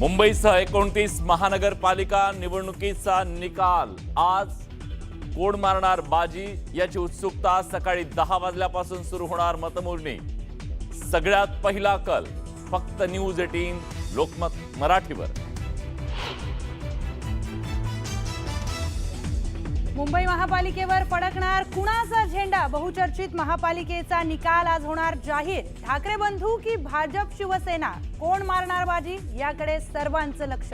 मुंबईसह 29 महानगरपालिका निवडणुकीचा निकाल आज कोण मारणार बाजी याची उत्सुकता सकाळी 10 वाजल्यापासून सुरू होणार मतमोजणी। सगळ्यात पहिला कल फक्त न्यूज 18 लोकमत मराठीवर। मुंबई महापालिकेवर फडकणार कुणाचा झेंडा? बहुचर्चित महापालिकेचा निकाल आज होणार जाहीर। ठाकरे बंधू की भाजप शिवसेना, कोण मारणार बाजी याकडे सर्वांचं लक्ष।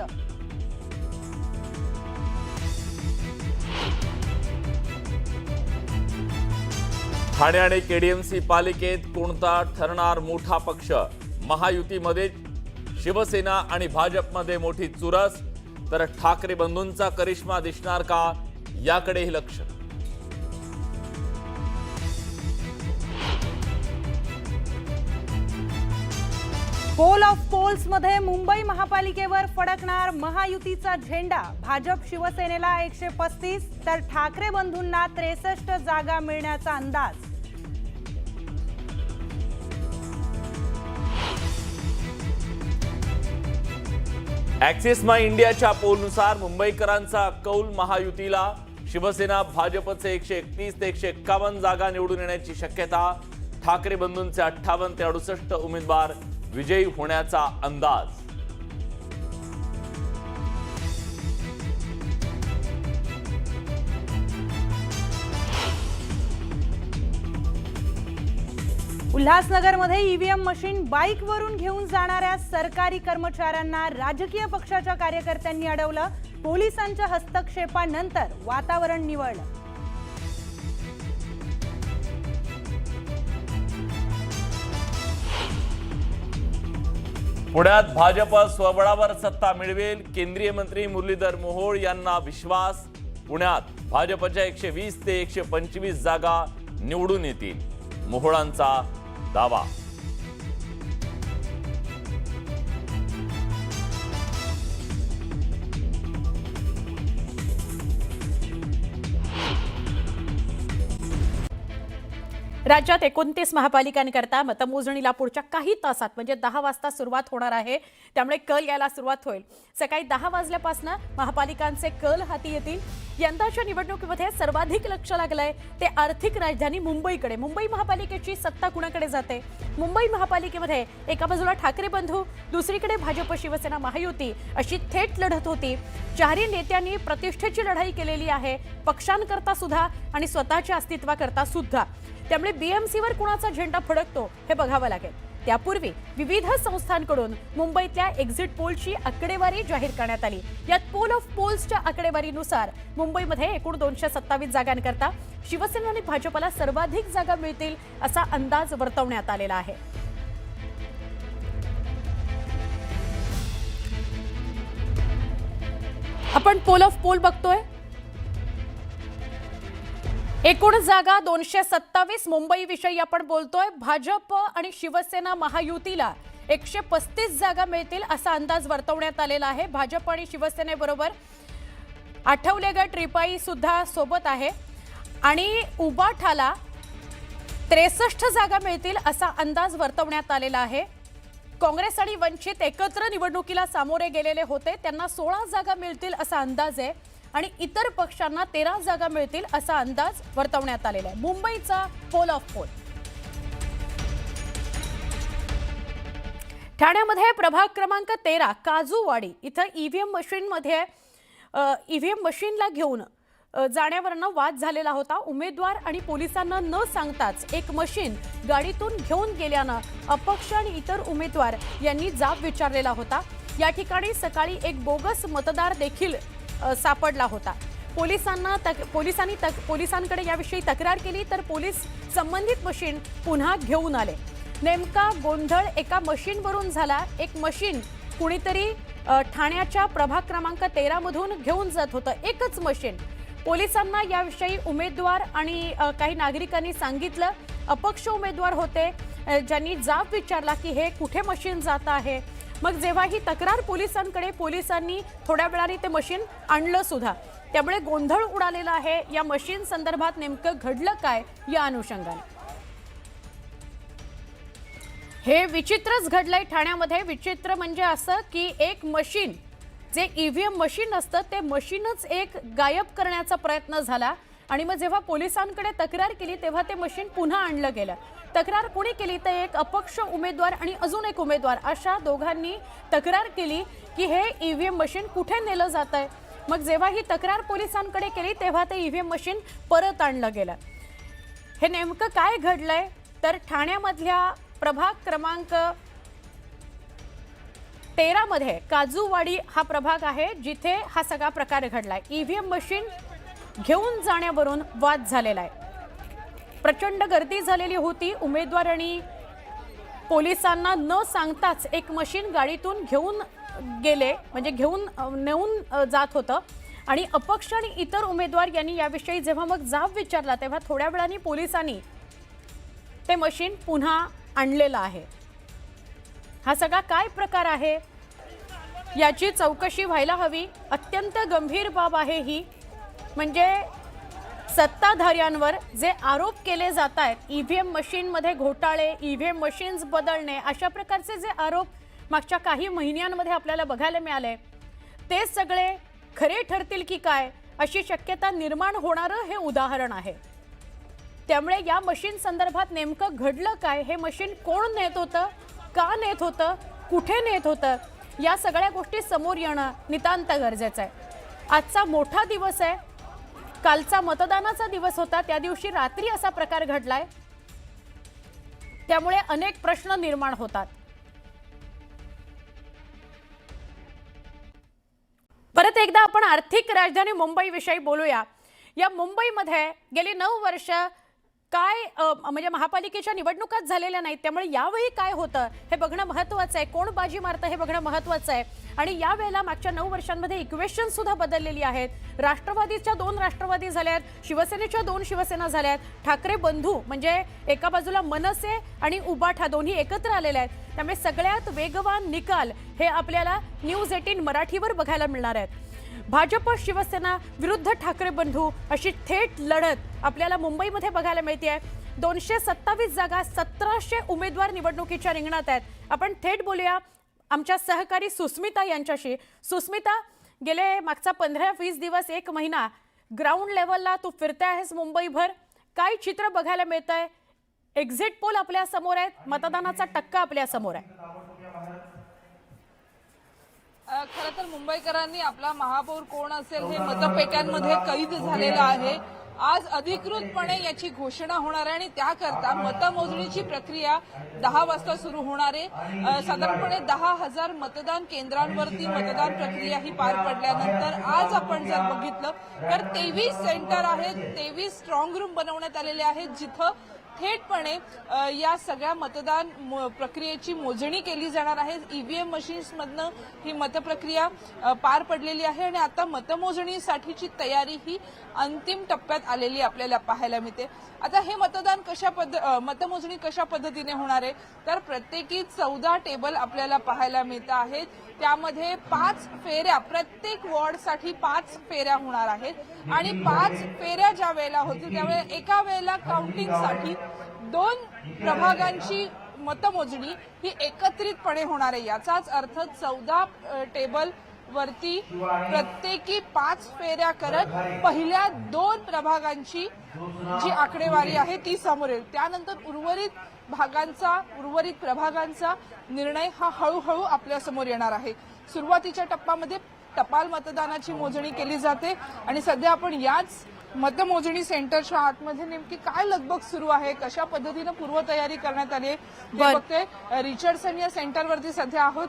ठाणे आणि केडीएमसी पालिकेत कोणता ठरणार मोठा पक्ष? महायुतीमध्ये शिवसेना आणि भाजपमध्ये मोठी चुरस, तर ठाकरे बंधूंचा करिश्मा दिसणार का याकडेही लक्ष। पोल ऑफ पोल्स मध्ये मुंबई महापालिकेवर फडकणार महायुतीचा झेंडा। भाजप शिवसेनेला 135 तर ठाकरे बंधूंना 63 जागा मिळण्याचा अंदाज। ॲक्सिस माय इंडियाच्या पोलनुसार मुंबईकरांचा कौल महायुतीला। शिवसेना भाजपचे 131 ते 151 जागा निवडून येण्याची शक्यता। ठाकरे बंधूंचे 58 ते 68 उमेदवार विजयी होण्याचा अंदाज। उल्हासनगरमध्ये ईव्हीएम मशीन बाईकवरून घेऊन जाणाऱ्या सरकारी कर्मचाऱ्यांना राजकीय पक्षाच्या कार्यकर्त्यांनी अडवलं। पोलिसांच्या हस्तक्षेपानंतर वातावरण निवळलं। पुण्यात भाजप स्वबळावर सत्ता मिळवेल, केंद्रीय मंत्री मुरलीधर मोहोळ यांना विश्वास। पुण्यात भाजपच्या 120 ते 125 जागा निवडून येतील, मोहोळांचा दावा। राज्यात 29 महापालिकांकरता मतमोजणीला पुढच्या काही तासात म्हणजे 10 वाजता सुरुवात होणार आहे। त्यामुळे कल यायला सुरुवात होईल। सकाळी 10 वाजल्यापासून महापालिकांचे कल हाती येतील। यंदाच्या निवडणुकीमध्ये सर्वाधिक लक्ष लागलंय ते आर्थिक राजधानी मुंबईकडे। मुंबई महापालिकेची सत्ता कुणाकडे जाते? मुंबई महापालिकेमध्ये एका बाजूला ठाकरे बंधू, दुसरीकडे भाजप शिवसेना महायुती अशी थेट लढत होती। चारही नेत्यांनी प्रतिष्ठेची लढाई केलेली आहे, पक्षांकरता सुद्धा आणि स्वतःच्या अस्तित्वाकरता सुद्धा। त्यामुळे बीएमसीवर कुणाचा झेंडा फडकतो हे बघावं लागेल। त्यापूर्वी विविध संस्थांकडून मुंबईतल्या एक्झिट पोलची आकडेवारी जाहीर करण्यात आली। यात पोल ऑफ पोल्सच्या आकडेवारीनुसार मुंबईमध्ये एकूण 227 जागांकरता शिवसेना आणि भाजपला सर्वाधिक जागा मिळतील असा अंदाज वर्तवण्यात आलेला आहे। आपण पोल ऑफ पोल बघतोय। एकूण जागा 227 मुंबई विषयी आपण बोलतोय। भाजप आणि शिवसेना महायुतीला 135 जागा मिळतील असा अंदाज वर्तवण्यात आलेला आहे। भाजप आणि शिवसेनेबरोबर आठवले गट रिपाई सुद्धा सोबत आहे आणि उबाठाला 63 जागा मिळतील असा अंदाज वर्तवण्यात आलेला आहे। काँग्रेस आणि वंचित एकत्र निवडणुकीला सामोरे गेलेले होते, त्यांना 16 जागा मिळतील असा अंदाज आहे आणि इतर पक्षांना 13 जागा मिळतील असा अंदाज वर्तवण्यात आलेला आहे। मुंबईचा पोल ऑफ पोल। ठाण्यामध्ये प्रभाग क्रमांक 13 काजूवाडी इथं ईव्हीएम मशीनला घेऊन जाण्यावरनं वाद झालेला होता। उमेदवार आणि पोलिसांना न सांगताच एक मशीन गाडीतून घेऊन गेल्यानं अपक्ष आणि इतर उमेदवार यांनी जाब विचारलेला होता। या ठिकाणी सकाळी एक बोगस मतदार देखील सापडला होता। पोलिसांकडे याविषयी तक्रार केली तर पोलीस संबंधित मशीन पुन्हा घेऊन आले। नेमका गोंधळ एका मशीनवरून झाला। एक मशीन कुणीतरी ठाण्याच्या प्रभाग क्रमांक 13 मधून घेऊन जात होतं, एकच मशीन। पोलिसांना याविषयी उमेदवार आणि काही नागरिकांनी सांगितलं। अपक्ष उमेदवार होते ज्यांनी जाब विचारला की हे कुठे मशीन जात आहे। मग जेव्हा ही तक्रार पोलिसांनी थोड्या वेळाने ते मशीन आणलं सुद्धा। त्यामुळे गोंधळ उडालेला आहे। या मशीन संदर्भात नेमकं घडलं काय या अनुषंगाने हे विचित्रच घडलंय ठाण्यामध्ये. विचित्र म्हणजे असं की एक मशीन, जे ईव्हीएम मशीन असतं ते मशीनच एक गायब करण्याचा प्रयत्न झाला आणि मग जेव्हा पोलिसांकडे तक्रार केली तेव्हा ते मशीन पुन्हा आणलं गेलं. तक्रार कोणी केली तर एक अपक्ष उमेदवार आणि अजून एक उमेदवार अशा दोघांनी तक्रार केली की हे ईव्हीएम मशीन कुठे नेलं जात आहे. मग जेव्हा ही तक्रार पोलिसांकडे केली तेव्हा ते ईव्हीएम मशीन परत आणलं गेलं. हे नेमकं काय घडलंय तर ठाण्यामधल्या प्रभाग क्रमांक 13 मध्ये काजूवाडी हा प्रभाग आहे जिथे हा सगळा प्रकार घडलाय. ईव्हीएम मशीन घेऊन जाण्यावरून वाद झालेला आहे. प्रचंड गर्दी झालेली होती. उमेदवार आणि पोलिसांना न सांगताच एक मशीन गाडीतून घेऊन गेले, म्हणजे नेऊन जात होतं आणि अपक्ष आणि इतर उमेदवार यांनी याविषयी जेव्हा मग जाब विचारला तेव्हा थोड्या वेळाने पोलिसांनी ते मशीन पुन्हा आणलेलं आहे. हा सगळा काय प्रकार आहे याची चौकशी व्हायला हवी. अत्यंत गंभीर बाब आहे ही. म्हणजे सत्ताधाऱ्यांवर जे आरोप केले जात आहेत, ईव्हीएम मशीनमध्ये घोटाळे, ईव्हीएम मशीन्स बदलणे, अशा प्रकारचे जे आरोप मागच्या काही महिन्यांमध्ये आपल्याला बघायला मिळाले ते सगळे खरे ठरतील की काय अशी शक्यता निर्माण होणारं हे उदाहरण आहे. त्यामुळे या मशीन संदर्भात नेमकं घडलं काय, हे मशीन कोण नेत होतं, का नेत होतं, कुठे नेत होतं, या सगळ्या गोष्टी समोर येणं नितांत गरजेचं आहे. आजचा मोठा दिवस आहे. कालचा मतदानाचा दिवस होता, त्या दिवशी रात्री असा प्रकार घडलाय. त्यामुळे अनेक प्रश्न निर्माण होतात. परत एकदा आपण आर्थिक राजधानी मुंबई विषयी बोलूया. या मुंबईमध्ये गेली 9 वर्ष काय म्हणजे महापालिकेच्या निवडणुकाच झालेल्या नाहीत. त्यामुळे यावेळी काय होतं हे बघणं महत्त्वाचं आहे. कोण बाजी मारतं हे बघणं महत्त्वाचं आहे. आणि यावेळेला मागच्या 9 वर्षांमध्ये इक्वेशन सुद्धा बदललेली आहेत. राष्ट्रवादीच्या 2 राष्ट्रवादी झाल्यात, शिवसेनेच्या 2 शिवसेना झाल्यात, ठाकरे बंधू म्हणजे एका बाजूला मनसे आणि उबाठा दोन्ही एकत्र आलेले आहेत. त्यामुळे सगळ्यात वेगवान निकाल हे आपल्याला न्यूज 18 मराठीवर बघायला मिळणार आहेत. भाजप शिवसेना विरुद्ध ठाकरे बंधू अशी थेट लढत आपल्याला मुंबईमध्ये बघायला मिळते आहे. 227 जागा, 1700 उमेदवार निवडणुकीच्या रिंगणात आहेत. आपण थेट बोलूया आमच्या सहकारी सुस्मिता यांच्याशी. सुस्मिता, गेले मागचा 15-20 दिवस, 1 महिना ग्राउंड लेवलला तू फिरते आहेस मुंबईभर. काय चित्र बघायला मिळत आहे? एक्झिट पोल आपल्या समोर आहेत, मतदानाचा टक्का आपल्या समोर आहे. खरं तर मुंबईकरांनी आपला महापौर कोण असेल हे मतपेट्यांमध्ये कैद झालेलं आहे. आज अधिकृतपणे याची घोषणा होणार आहे आणि त्याकरता मतमोजणीची प्रक्रिया 10 वाजता सुरू होणार आहे. साधारणपणे 10,000 मतदान केंद्रांवरती मतदान प्रक्रिया ही पार पडल्यानंतर आज आपण जर बघितलं तर 23 सेंटर आहेत, 23 स्ट्रॉंग रूम बनवण्यात आलेले आहेत जिथं थेटपणे या सगळ्या मतदान प्रक्रियेची मोजणी केली जाणार आहे. ईव्हीएम मशीन्समधनं ही मतप्रक्रिया पार पडलेली आहे आणि आता मतमोजणीसाठीची तयारी ही अंतिम टप्प्यात आलेली आपल्याला पाहायला मिळते. आता हे मतमोजणी कशा पद्धतीने होणार आहे तर प्रत्येकी 14 टेबल आपल्याला पाहायला मिळत आहेत. त्यामध्ये 5 फेऱ्या, प्रत्येक वॉर्डसाठी 5 फेऱ्या होणार आहेत आणि 5 फेऱ्या ज्या वेळेला होतील त्यावेळेला एका वेळेला काउंटिंगसाठी 2 प्रभागांची मतमोजणी ही एकत्रितपणे होणार आहे. याचाच अर्थ 14 टेबल वरती प्रत्येकी 5 फेऱ्या करत पहिल्या 2 प्रभागांची जी आकडेवारी आहे ती समोर येईल. त्यानंतर उर्वरित प्रभागांचा निर्णय हा हळूहळू आपल्या समोर येणार आहे. सुरुवातीच्या टप्प्यामध्ये टपाल मतदानाची मोजणी केली जाते आणि सध्या आपण याच मतमोजणी सेंटरच्या आतमध्ये नेमकी काय लगबग सुरू आहे, कशा पद्धतीने पूर्वतयारी करण्यात आली आहे हे बघतोय. रिचर्डसन या सेंटरवरती सध्या आहोत.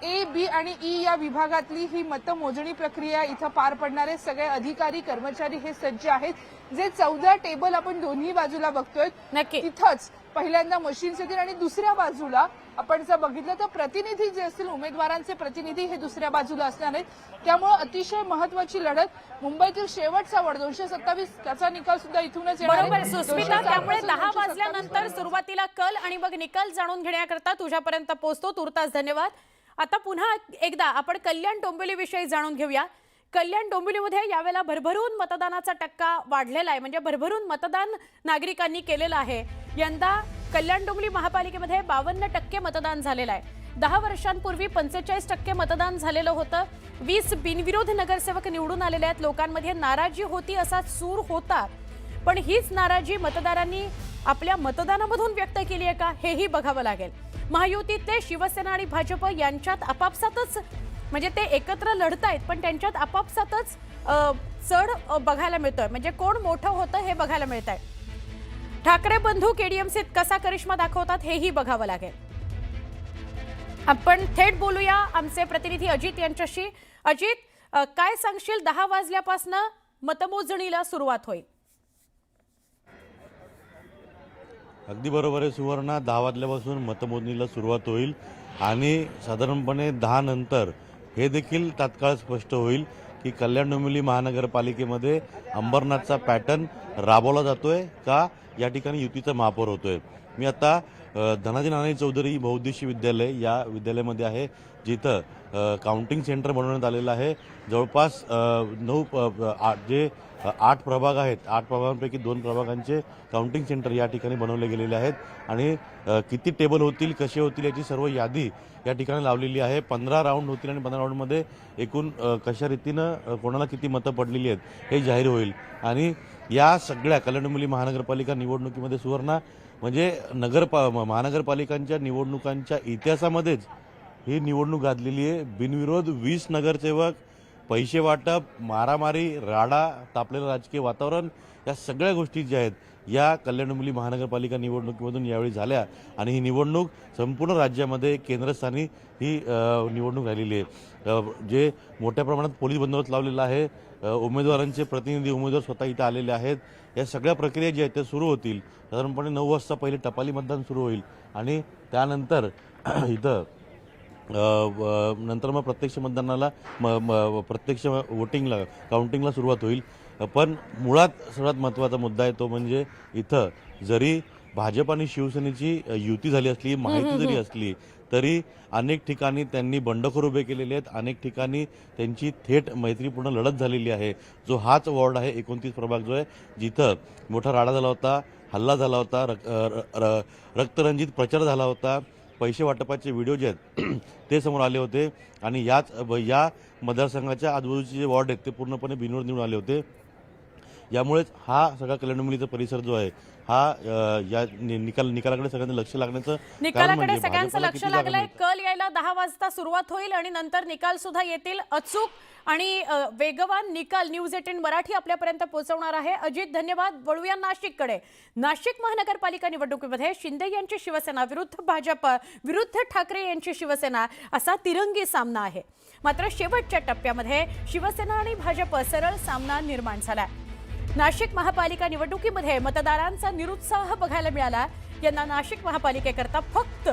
ए, बी आणि ई या विभागातली ही मतमोजणी प्रक्रिया इथं पार पडणार आहे. सगळे अधिकारी कर्मचारी हे सज्ज आहेत. जे 14 टेबल आपण दोन्ही बाजूला बघतोय तिथंच पहिल्यांदा मशीन्स येतील आणि दुसऱ्या बाजूला आपण जर बघितलं तर प्रतिनिधी जे असतील, उमेदवारांचे प्रतिनिधी हे दुसऱ्या बाजूला असणार आहेत. त्यामुळे अतिशय महत्वाची लढत. मुंबईतील शेवटचा वॉर्ड 227 त्याचा निकाल सुद्धा इथूनच येणार आहे. बरोबर सुस्मिता, त्यामुळे 10 वाजल्यानंतर सुरुवातीला कल आणि मग निकाल जाणून घेण्याकरता तुझ्यापर्यंत पोहोचतो. तुर्तास धन्यवाद. आता पुन्हा एकदा आपण कल्याण डोंबिवली विषयी जाणून घेऊया. कल्याण डोंबिवलीमध्ये यावेळेला भरभरून मतदानाचा टक्का वाढलेला आहे, म्हणजे भरभरून मतदान नागरिकांनी केलेलं आहे. यंदा कल्याण डोंबिवली महापालिकेमध्ये 52% मतदान झालेलं आहे. 10 वर्षांपूर्वी 45% मतदान झालेलं होतं. 20 बिनविरोध नगरसेवक निवडून आलेले आहेत. लोकांमध्ये नाराजी होती असा सूर होता, पण हीच नाराजी मतदारांनी आपल्या मतदानामधून व्यक्त केली आहे का हेही बघावं लागेल. महायुतीतले शिवसेना आणि भाजप यांच्यात आपापसातच म्हणजे ते एकत्र लढतायत, पण त्यांच्यात आपापसातच चढ बघायला मिळतोय. म्हणजे कोण मोठं होतं हे बघायला मिळत आहे. ठाकरे बंधू केडीएमसीत कसा करिश्मा दाखवतात हेही बघावं लागेल. आपण थेट बोलूया आमचे प्रतिनिधी अजित यांच्याशी. अजित, काय सांगशील? 10 वाजल्यापासून मतमोजणीला सुरुवात होईल. अगदी बरोबर आहे सुवर्णा. 10 वाजल्यापासून मतमोजणीला सुरुवात होईल आणि साधारणपणे 10 नंतर हे देखील तात्काळ स्पष्ट होईल की कल्याण डोंबिवली महानगरपालिकेमध्ये अंबरनाथचा पॅटर्न राबवला जातोय का या ठिकाणी युतीचा महापौर होतोय. मी आता धनाजी नानाजी चौधरी बहुउद्देशीय विद्यालय या विद्यालयामध्ये आहे, जिथं काउंटिंग सेंटर बनवण्यात आलेलं आहे. जवळपास 8 प्रभाग आहेत. 8 प्रभागांपैकी 2 प्रभागांचे काउंटिंग सेंटर या ठिकाणी बनवले गेलेले आहेत आणि किती टेबल होतील, कसे होतील याची सर्व यादी या ठिकाणी लावलेली आहे. 15 राऊंड होतील आणि 15 राऊंडमध्ये एकूण कशा रीतीनं कोणाला किती मतं पडलेली आहेत हे जाहीर होईल. आणि या सगळ्या कल्याण डोंबिवली महानगरपालिका निवडणुकीमध्ये सुवर्णा म्हणजे महानगरपालिकांच्या निवडणुकांच्या इतिहासामध्येच ही निवडणूक गाजलेली आहे. बिनविरोध 20 नगरसेवक, पैसे वाटप, मारामारी, राडा, तापलेलं राजकीय वातावरण या सगळ्या गोष्टी ज्या आहेत या कल्याण डोंबिवली महानगरपालिका निवडणुकीमधून यावेळी झाल्या. आणि ही निवडणूक संपूर्ण राज्यामध्ये केंद्रस्थानी ही निवडणूक राहिलेली आहे. जे मोठ्या प्रमाणात पोलीस बंदोबस्त लावलेला आहे, उमेदवारांचे प्रतिनिधी उमेदवार स्वतः इथं आलेले आहेत. या सगळ्या प्रक्रिया ज्या आहेत त्या सुरू होतील. साधारणपणे 9 वाजता पहिले टपाली मतदान सुरू होईल आणि त्यानंतर इथं नंतर मग प्रत्यक्ष मतदानाला प्रत्यक्ष वोटिंगला काउंटिंगला सुरुवात होईल. पण मुळात सर्वात महत्त्वाचा मुद्दा आहे तो म्हणजे इथं जरी भाजप आणि शिवसेनेची युती झाली असली, माहिती जरी असली, तरी अनेक ठिकाणी त्यांनी बंडखोर उभे केलेले आहेत. अनेक ठिकाणी त्यांची थेट मैत्रीपूर्ण लढत झालेली आहे. जो हाच वॉर्ड आहे 29 प्रभाग जो आहे, जिथं मोठा राडा झाला होता, हल्ला झाला होता, रक्तरंजित प्रचार झाला होता, पैसे वाटपाचे व्हिडिओ जे आहेत ते समोर आले होते. आणि या मतदारसंघाच्या आजूबाजूचे जे वॉर्ड आहेत ते पूर्णपणे बिनविरोध निवडून आले होते. यामुळेच हा सगळा कल्याण डोंबिवलीचा परिसर जो आहे हा या निकालाकडे सगळ्यांचं लक्ष लागण्याचं निकालाकडे सगळ्यांचं लक्ष लागलंय. कल यायला 10 वाजता सुरुवात होईल आणि नंतर निकाल सुद्धा येतील. अचूक आणि वेगवान निकाल न्यूज 18 मराठी आपल्यापर्यंत पोहोचवणार आहे. अजित, धन्यवाद. वळूया नाशिककडे. नाशिक महानगरपालिका निवडणुकीमध्ये शिंदे यांची शिवसेना विरुद्ध भाजप विरुद्ध ठाकरे यांची शिवसेना असा तिरंगी सामना आहे. मात्र शेवटच्या टप्प्यामध्ये शिवसेना आणि भाजप सरळ सामना निर्माण झाला. नाशिक महापालिका निवडणुकीमध्ये मतदारांचा निरुत्साह बघायला मिळाला. यंदा नाशिक महापालिकेकरता फक्त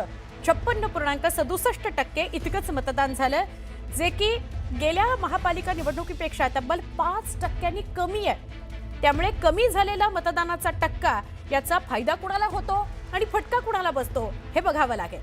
56.67% इतकंच मतदान झालं, जे की गेल्या महापालिका निवडणुकीपेक्षा तब्बल 5% कमी आहे. त्यामुळे कमी झालेला मतदानाचा टक्का याचा फायदा कुणाला होतो आणि फटका कुणाला बसतो हे बघावं लागेल.